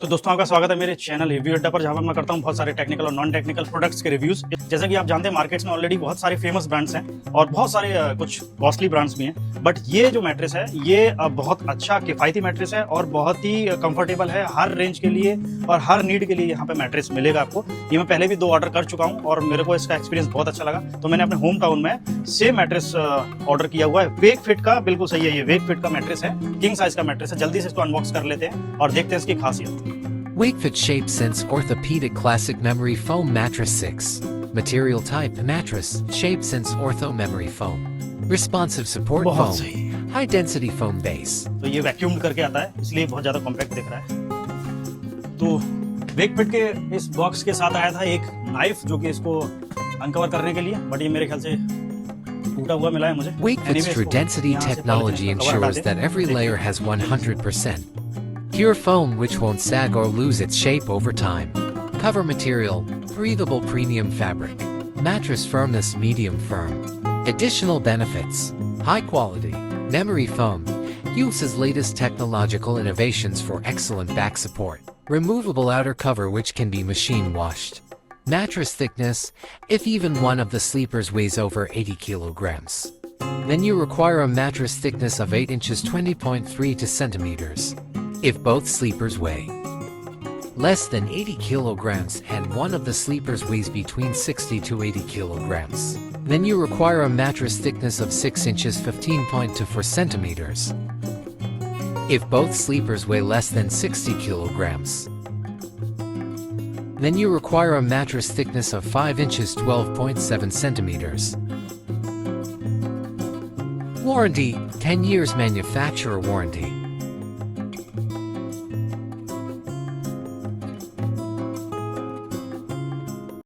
तो दोस्तों आपका स्वागत है मेरे चैनल रिव्यू अड्डा पर, जहां पर मैं करता हूं बहुत सारे टेक्निकल और नॉन टेक्निकल प्रोडक्ट्स के रिव्यूज। जैसा कि आप जानते हैं मार्केट्स में ऑलरेडी बहुत सारे फेमस ब्रांड्स हैं और बहुत सारे कुछ कॉस्टली ब्रांड्स भी हैं, बट ये जो मैट्रेस है ये बहुत अच्छा किफायती मैट्रेस है और बहुत ही कंफर्टेबल है। हर रेंज के लिए और हर नीड के लिए यहाँ पे मैट्रेस मिलेगा आपको। ये मैं पहले भी 2 ऑर्डर कर चुका हूँ और मेरे को इसका एक्सपीरियंस बहुत अच्छा लगा, तो मैंने अपने होम टाउन में सेम मैट्रेस ऑर्डर किया हुआ है। वेकफिट का, बिल्कुल सही है, ये वेकफिट का मैट्रेस है, किंग साइज का मैट्रेस है। जल्दी से इसको अनबॉक्स कर लेते हैं और देखते हैं इसकी खासियत। Wakefit ShapeSense Orthopedic Classic Memory Foam Mattress 6. Material type Mattress, ShapeSense Ortho Memory Foam. Responsive support बहुत foam. सही। High density foam base. तो ये वैक्यूम्ड करके आता है, इसलिए बहुत ज्यादा कॉम्पैक्ट दिख रहा है। तो वेकफिट के इस बॉक्स के साथ आया था एक नाइफ, जो कि इसको अनकवर करने के लिए, बट ये मेरे ख्याल से टूटा हुआ मिला है मुझे। Wakefit's TruDensity technology ensures that every layer has 100% pure foam which won't sag or lose its shape over time. Cover material, Breathable Premium Fabric. Mattress firmness medium firm. Additional benefits, high quality, memory foam. Uses latest technological innovations for excellent back support. Removable outer cover which can be machine washed. Mattress thickness, if even one of the sleepers weighs over 80 kilograms, then you require a mattress thickness of 8 inches 20.3 centimeters. If both sleepers weigh less than 80 kilograms and one of the sleepers weighs between 60 to 80 kilograms, then you require a mattress thickness of 6 inches 15.24 centimeters. If both sleepers weigh less than 60 kilograms, then you require a mattress thickness of 5 inches 12.7 centimeters. Warranty, 10 years manufacturer warranty.